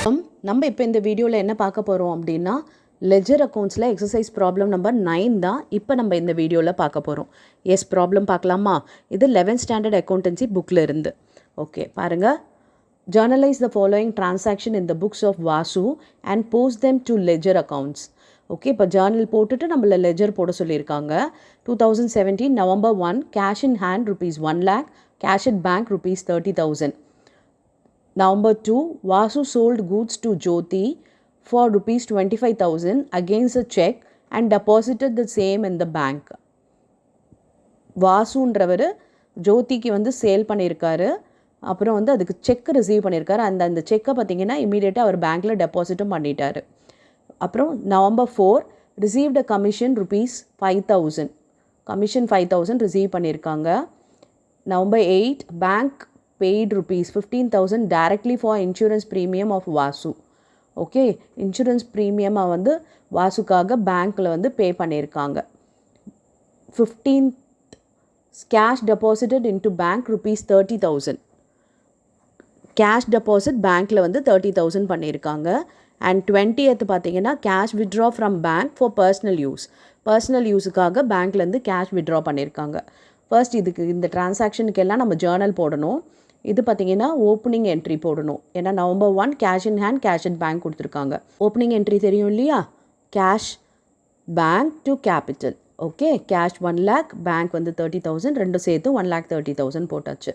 நம்ம இப்போ இந்த வீடியோவில் என்ன பார்க்க போகிறோம் அப்படின்னா லெஜர் அக்கௌண்ட்ஸில் எக்ஸசைஸ் ப்ராப்ளம் நம்பர் 9 தான் இப்போ நம்ம இந்த வீடியோவில் பார்க்க போகிறோம். எஸ் ப்ராப்ளம் பார்க்கலாமா? இது 11th ஸ்டாண்டர்ட் அக்கௌண்டன்சி புக்கில் இருந்து. ஓகே பாருங்கள். Journalise the following transaction in the books of Vasu and post them to ledger accounts. Okay, இப்போ ஜேர்னல் போட்டுட்டு நம்மள லெஜர் போட சொல்லியிருக்காங்க. 2017 November 1 cash in hand ₹1 lakh, cash at bank ₹30,000. November 2, Vasu sold goods to Jyoti for ₹25,000 against a check and deposited the same in the bank. வாசுன்றவர் ஜோதிக்கு sale பண்ணியிருக்காரு. அப்புறம் அதுக்கு செக் ரிசீவ் பண்ணியிருக்காரு. அந்த செக்கை பார்த்தீங்கன்னா இமீடியட்டாக அவர் பேங்க்கில் டெபாசிட்டும் பண்ணிட்டார். அப்புறம் November 4 received a commission ₹5,000. Commission 5,000 receive பண்ணியிருக்காங்க. November 8 bank paid ₹15,000 directly for insurance premium of Vasu. ஓகே, இன்சூரன்ஸ் ப்ரீமியம் வாசுக்காக பேங்க்கில் பே பண்ணியிருக்காங்க. 15th cash deposited into bank ₹30,000. Cash deposit பேங்க்கில் 30,000 பண்ணியிருக்காங்க. அண்ட் 20th பார்த்தீங்கன்னா cash withdraw from bank for personal use. Personal யூஸுக்காக பேங்க்லேருந்து கேஷ் வித்ட்ரா பண்ணியிருக்காங்க. ஃபர்ஸ்ட் இந்த டிரான்சாக்ஷனுக்கு எல்லாம் நம்ம ஜேர்னல் போடணும். இது பார்த்தீங்கன்னா ஓப்பனிங் என்ட்ரி போடணும். ஏன்னா November 1 cash in hand, cash at bank கொடுத்துருக்காங்க. ஓப்பனிங் என்ட்ரி தெரியும் இல்லையா? Cash bank to capital. Okay, cash 1 lakh, bank 30,000, ரெண்டும் சேர்த்து 1,30,000 போட்டாச்சு.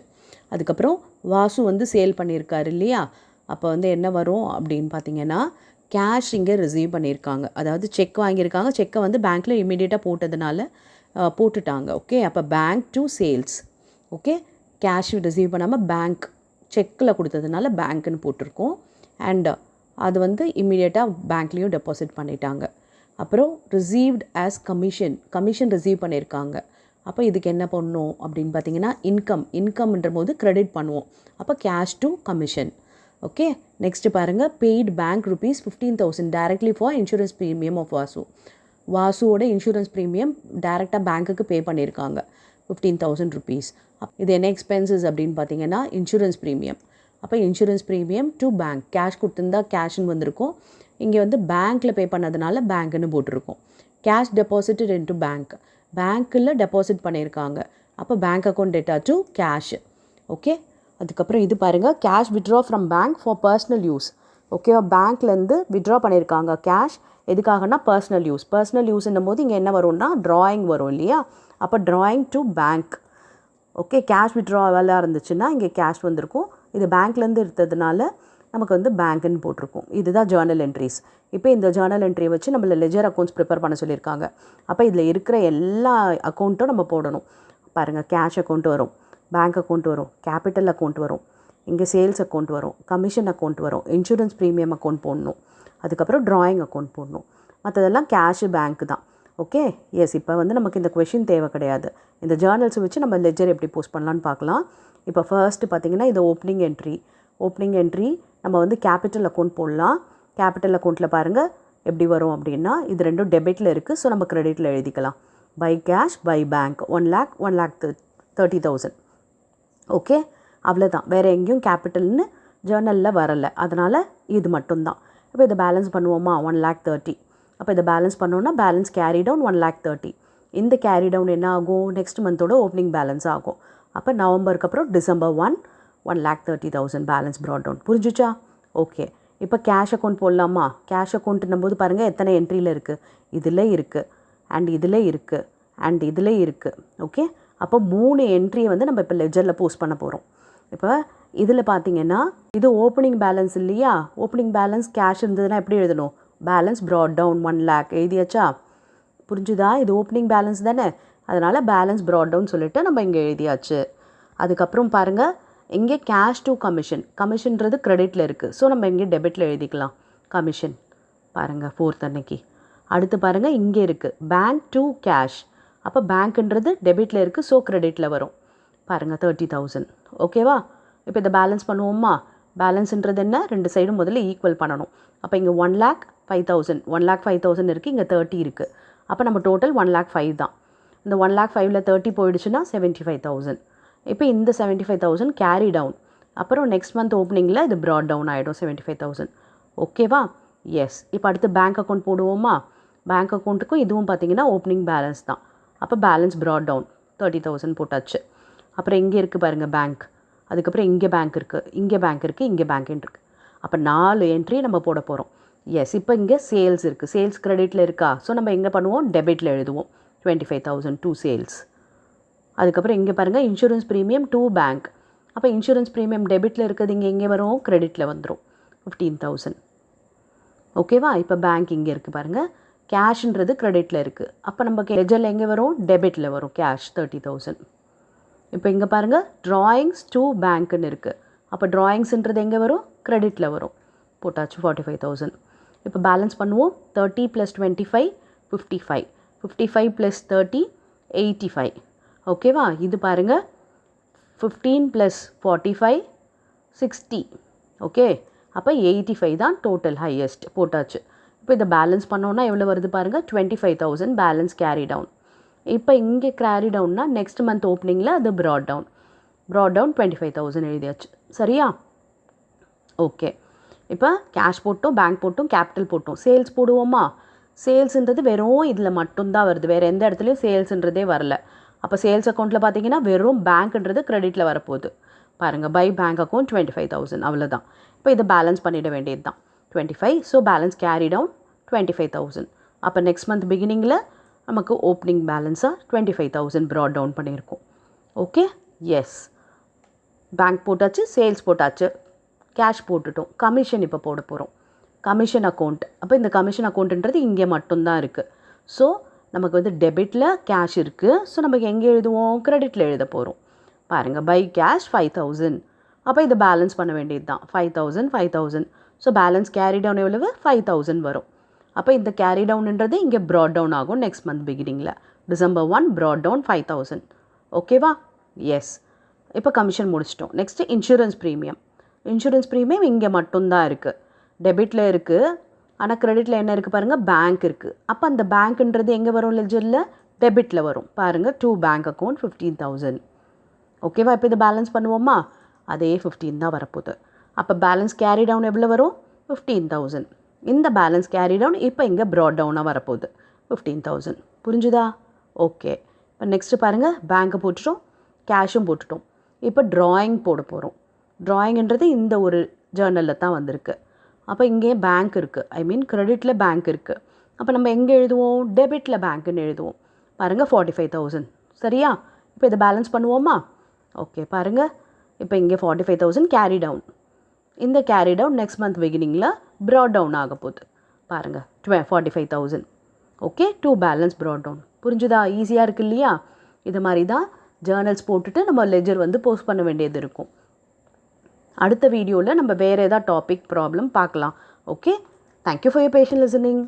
அதுக்கப்புறம் வாசு சேல் பண்ணியிருக்காரு இல்லையா? அப்போ என்ன வரும் அப்படின்னு பார்த்தீங்கன்னா கேஷ் இங்கே ரிசீவ் பண்ணியிருக்காங்க. அதாவது செக் வாங்கியிருக்காங்க. செக்கை பேங்க்கில் இமீடியட்டாக போட்டதுனால போட்டுட்டாங்க. ஓகே, அப்போ bank to sales. Okay, cash receive பண்ணாமல் பேங்க் செக்கில் கொடுத்ததுனால பேங்க்குன்னு போட்டிருக்கோம். அண்ட் அது இம்மீடியட்டாக பேங்க்லேயும் டெபாசிட் பண்ணிட்டாங்க. அப்புறம் ரிசீவ்ட் ஆஸ் கமிஷன் ரிசீவ் பண்ணியிருக்காங்க. அப்போ இதுக்கு என்ன பண்ணணும் அப்படின்னு பார்த்தீங்கன்னா இன்கம்ன்ற போது கிரெடிட் பண்ணுவோம். அப்போ cash to commission. Okay, next பாருங்கள். Paid bank ₹15,000 directly for insurance premium of வாசுவோட இன்சூரன்ஸ் ப்ரீமியம் டைரெக்டாக பேங்க்குக்கு பே பண்ணியிருக்காங்க ₹15,000. இது என்ன எக்ஸ்பென்சஸ் அப்படின்னு பார்த்தீங்கன்னா இன்சூரன்ஸ் ப்ரீமியம். அப்போ insurance premium to bank. Cash கொடுத்துருந்தா கேஷ்னு வந்திருக்கும். இங்கே பேங்க்கில் பே பண்ணதுனால பேங்க்குன்னு போட்டிருக்கோம். Cash deposited into bank. பேங்க்கில் டெபாசிட் பண்ணியிருக்காங்க. அப்போ bank account data to cash. Okay, அதுக்கப்புறம் இது பாருங்கள். Cash withdraw from bank for personal use. ஓகேவா? பேங்க்லேருந்து வித்ட்ரா பண்ணியிருக்காங்க கேஷ். எதுக்காகனா பர்சனல் யூஸ். பர்சனல் யூஸ்ன்னும் போது இங்கே என்ன வரும்னா ட்ராயிங் வரும் இல்லையா? அப்போ drawing to bank. Okay, cash வித்ட்ராவெல்லாம் இருந்துச்சுன்னா இங்கே கேஷ் வந்திருக்கும். இது பேங்க்லேருந்து எடுத்ததுனால நமக்கு பேங்க்குன்னு போட்டிருக்கும். இதுதான் ஜேர்னல் என்ட்ரிஸ். இப்போ இந்த ஜேர்னல் என்ட்ரியை வச்சு நம்மள லெஜர் அக்கௌண்ட்ஸ் ப்ரிப்பேர் பண்ண சொல்லியிருக்காங்க. அப்போ இதில் இருக்கிற எல்லா அக்கௌண்ட்டும் நம்ம போடணும். பாருங்கள், கேஷ் அக்கௌண்ட் வரும், பேங்க் அக்கௌண்ட் வரும், கேபிட்டல் அக்கௌண்ட் வரும், இங்கே சேல்ஸ் அக்கௌண்ட் வரும், கமிஷன் அக்கௌண்ட் வரும், இன்சூரன்ஸ் ப்ரீமியம் அக்கௌண்ட் போடணும், அதுக்கப்புறம் ட்ராயிங் அக்கௌண்ட் போடணும். மற்றதெல்லாம் கேஷு பேங்க் தான். Okay, yes. இப்போ நமக்கு இந்த கொஷின் தேவை கிடையாது. இந்த ஜேர்னல்ஸை வச்சு நம்ம லெஜர் எப்படி போஸ்ட் பண்ணலான்னு பார்க்கலாம். இப்போ ஃபர்ஸ்ட்டு பார்த்தீங்கன்னா இது ஓப்பனிங் என்ட்ரி நம்ம கேபிட்டல் அக்கௌண்ட் போடலாம். கேபிட்டல் அக்கௌண்ட்டில் பாருங்கள் எப்படி வரும் அப்படின்னா இது ரெண்டும் டெபிட்டில் இருக்குது. ஸோ நம்ம கிரெடிட்டில் எழுதிக்கலாம். By cash by bank 1 lakh 1,30,000. Okay, அவ்வளோதான். வேறு எங்கேயும் கேபிட்டல்னு ஜேர்னலில் வரலை. அதனால் இது மட்டும்தான். இப்போ இதை பேலன்ஸ் பண்ணுவோமா? 1,30,000. அப்போ இதை பேலன்ஸ் பண்ணோன்னா பேலன்ஸ் கேரி டவுன் 1,30,000. இந்த கேரி டவுன் என்ன ஆகும்? நெக்ஸ்ட் மந்தோட ஓப்பனிங் பேலன்ஸ் ஆகும். அப்போ நவம்பருக்கு அப்புறம் December 1 1,30,000 பேலன்ஸ் ப்ராட் டவுன். புரிஞ்சுச்சா? ஓகே, இப்போ கேஷ் அக்கௌண்ட் போடலாமா? கேஷ் அக்கௌண்ட்டுன்னும் போது பாருங்கள் எத்தனை என்ட்ரியில் இருக்குது. இதில் இருக்குது, அண்ட் இதில் இருக்குது, அண்ட் இதில் இருக்குது. ஓகே, அப்போ 3 என்ட்ரியை நம்ம இப்போ லெஜரில் போஸ்ட் பண்ண போகிறோம். இப்போ இதில் பார்த்தீங்கன்னா இது ஓப்பனிங் பேலன்ஸ் இல்லையா? ஓப்பனிங் பேலன்ஸ் கேஷ் இருந்ததுன்னா எப்படி எழுதணும்? பேலன்ஸ் ப்ராட் டவுன் 1 lakh எழுதியாச்சா? புரிஞ்சுதா? இது ஓப்பனிங் பேலன்ஸ் தானே, அதனால் பேலன்ஸ் ப்ராட் டவுன் சொல்லிவிட்டு நம்ம இங்கே எழுதியாச்சு. அதுக்கப்புறம் பாருங்கள் இங்கே கேஷ் டு கமிஷன்றது கிரெடிட்டில் இருக்குது. ஸோ நம்ம இங்கே டெபிட்டில் எழுதிக்கலாம் கமிஷன். பாருங்கள் 4th அன்னைக்கு. அடுத்து பாருங்கள் இங்கே இருக்குது பேங்க் டு கேஷ். அப்போ பேங்க்ன்றது டெபிட்டில் இருக்குது. ஸோ கிரெடிட்டில் வரும். பாருங்கள் 30,000. ஓகேவா? இப்போ இதை பேலன்ஸ் பண்ணுவோமா? பேலன்ஸுன்றது என்ன? ரெண்டு சைடும் முதல்ல ஈக்குவல் பண்ணணும். அப்போ இங்கே 1,05,000 1,05,000 இருக்குது, இங்கே 30 இருக்குது. அப்போ நம்ம டோட்டல் 1,05,000 தான். இந்த 1,05,000ல் 30 போயிடுச்சுன்னா 75,000. இப்போ இந்த 75,000 கேரி டவுன். அப்புறம் நெக்ஸ்ட் மந்த் ஓப்பனிங்கில் இது ப்ராட் டவுன் ஆகிடும் 75,000. ஓகேவா? எஸ். இப்போ அடுத்து பேங்க் அக்கௌண்ட் போடுவோமா? பேங்க் அக்கௌண்ட்டுக்கும் இதுவும் பார்த்தீங்கன்னா ஓப்பனிங் பேலன்ஸ் தான். அப்போ பேலன்ஸ் ப்ராட் டவுன் 30,000 போட்டாச்சு. அப்புறம் இங்கே இருக்குது பாருங்கள் பேங்க். அதுக்கப்புறம் இங்கே பேங்க் இருக்குது, இங்கே பேங்க் இருக்குது, இங்கே பேங்க்னு இருக்குது. அப்போ 4 என்ட்ரி நம்ம போட போகிறோம். எஸ். இப்போ இங்கே சேல்ஸ் இருக்குது. சேல்ஸ் கிரெடிட்டில் இருக்கா? ஸோ நம்ம எங்கே பண்ணுவோம்? டெபிட்டில் எழுதுவோம். 25,000 டூ சேல்ஸ். அதுக்கப்புறம் இங்கே பாருங்கள் இன்சூரன்ஸ் ப்ரீமியம் டூ பேங்க். அப்போ இன்சூரன்ஸ் ப்ரீமியம் டெபிட்டில் இருக்கிறது இங்கே எங்கே வரும்? கிரெடிட்டில் வந்துடும். 15,000. ஓகேவா? இப்போ பேங்க் இங்கே இருக்குது பாருங்கள். கேஷ்ன்றது கிரெடிட்டில் இருக்குது. அப்போ நம்ம லெஜரில் எங்கே வரும்? டெபிட்டில் வரும். கேஷ் 30,000. இப்போ இங்கே பாருங்கள் ட்ராயிங்ஸ் டூ பேங்க்குன்னு இருக்குது. அப்போ ட்ராயிங்ஸ்ன்றது எங்கே வரும்? கிரெடிட்டில் வரும். போட்டாச்சு 45,000. இப்போ பேலன்ஸ் பண்ணுவோம். 30 + 25 55. 55 + 30 85. ஓகேவா? இது பாருங்கள் 15 + 45 60. ஓகே. அப்போ 85 தான் டோட்டல் ஹையஸ்ட். போட்டாச்சு. இப்போ இதை பேலன்ஸ் பண்ணோன்னா எவ்வளோ வருது பாருங்கள்? 25,000 பேலன்ஸ் கேரி டவுன். இப்போ இங்கே கேரி டவுன்னா நெக்ஸ்ட் மந்த் ஓப்பனிங்கில் அது ப்ராட் டவுன். ப்ராட் டவுன் 25,000 எழுதியாச்சு. சரியா? ஓகே. இப்போ கேஷ் போட்டோம், பேங்க் போட்டோம், கேபிட்டல் போட்டோம். சேல்ஸ் போடுவோமா? சேல்ஸுன்றது வெறும் இதில் மட்டும்தான் வருது. வேறு எந்த இடத்துலையும் சேல்ஸுன்றதே வரல. அப்போ சேல்ஸ் அக்கௌண்ட்டில் பார்த்தீங்கன்னா வெறும் பேங்க்ன்றது கிரெடிட்டில் வரப்போகுது. பாருங்கள் பை பேங்க் அக்கௌண்ட் 25,000 அவ்வளோதான். இப்போ இதை பேலன்ஸ் பண்ணிட வேண்டியது தான் 25. So balance carry down 25,000. அப்போ நெக்ஸ்ட் மந்த் பிகினிங்கில் நமக்கு ஓப்பனிங் பேலன்ஸாக 25,000 ப்ராட் டவுன் பண்ணியிருக்கோம். ஓகே. எஸ். பேங்க் போட்டாச்சு, சேல்ஸ் போட்டாச்சு, கேஷ் போட்டுட்டோம். கமிஷன் இப்போ போட போகிறோம். Commission account. அப்போ இந்த கமிஷன் அக்கௌண்ட்டுன்றது இங்கே மட்டும்தான் இருக்குது. ஸோ நமக்கு வந்து டெபிட்டில் கேஷ் இருக்குது. ஸோ நமக்கு எங்கே எழுதுவோம்? கிரெடிட்டில் எழுத போகிறோம். பாருங்கள் பை கேஷ் 5,000. அப்போ இதை பேலன்ஸ் பண்ண வேண்டியது தான் 5,000 5,000. ஸோ பேலன்ஸ் கேரி டவுன் எவ்வளவு? 5,000 வரும். அப்போ இந்த கேரி டவுன்ன்றது இங்கே ப்ராட் டவுன் ஆகும் நெக்ஸ்ட் மந்த் பிகினிங்கில். December 1 brought down 5,000. ஓகேவா? எஸ். இப்போ கமிஷன் முடிச்சிட்டோம். Next insurance premium. Insurance premium இங்கே மட்டும்தான் இருக்குது. டெபிட்டில் இருக்குது. ஆனால் கிரெடிட்டில் என்ன இருக்குது பாருங்கள்? பேங்க் இருக்குது. அப்போ அந்த பேங்க்ன்றது எங்கே வரும்? லெஜரில் டெபிட்டில் வரும். பாருங்கள் டூ பேங்க் அக்கௌண்ட் 15,000. ஓகேவா? இப்போ இதை பேலன்ஸ் பண்ணுவோமா? அதே 15 தான் வரப்போகுது. அப்போ பேலன்ஸ் கேரி டவுன் எவ்வளோ வரும்? 15,000. இந்த பேலன்ஸ் கேரி டவுன் இப்போ இங்கே ப்ராட் டவுனாக வரப்போகுது 15,000. புரிஞ்சுதா? ஓகே. இப்போ நெக்ஸ்ட்டு பாருங்கள் பேங்க்கை போட்டுட்டோம், கேஷும் போட்டுட்டோம். இப்போ ட்ராயிங் போட போகிறோம். ட்ராயிங்ன்றது இந்த ஒரு ஜேர்னலில் தான் வந்திருக்கு. அப்போ இங்கே பேங்க் இருக்குது. ஐ மீன் கிரெடிட்டில் பேங்க் இருக்குது. அப்போ நம்ம எங்கே எழுதுவோம்? டெபிட்டில் பேங்க்குன்னு எழுதுவோம். பாருங்கள் 45,000. சரியா? இப்போ இதை பேலன்ஸ் பண்ணுவோமா? ஓகே. பாருங்கள் இப்போ இங்கே 45,000 கேரி டவுன். இந்த கேரி டவுன் நெக்ஸ்ட் மந்த் பிகினிங்கில் ப்ராட் டவுன் ஆக போகுது. பாருங்கள் 45,000. Okay. To balance brought down. புரிஞ்சுதா? ஈஸியாக இருக்குது இல்லையா? இது மாதிரி தான் ஜேர்னல்ஸ் போட்டுட்டு நம்ம லெஜர் வந்து போஸ்ட் பண்ண வேண்டியது இருக்கும். அடுத்த வீடியோவில் நம்ம வேறு ஏதாவது டாபிக் ப்ராப்ளம் பார்க்கலாம். Okay. Thank you for your patient listening.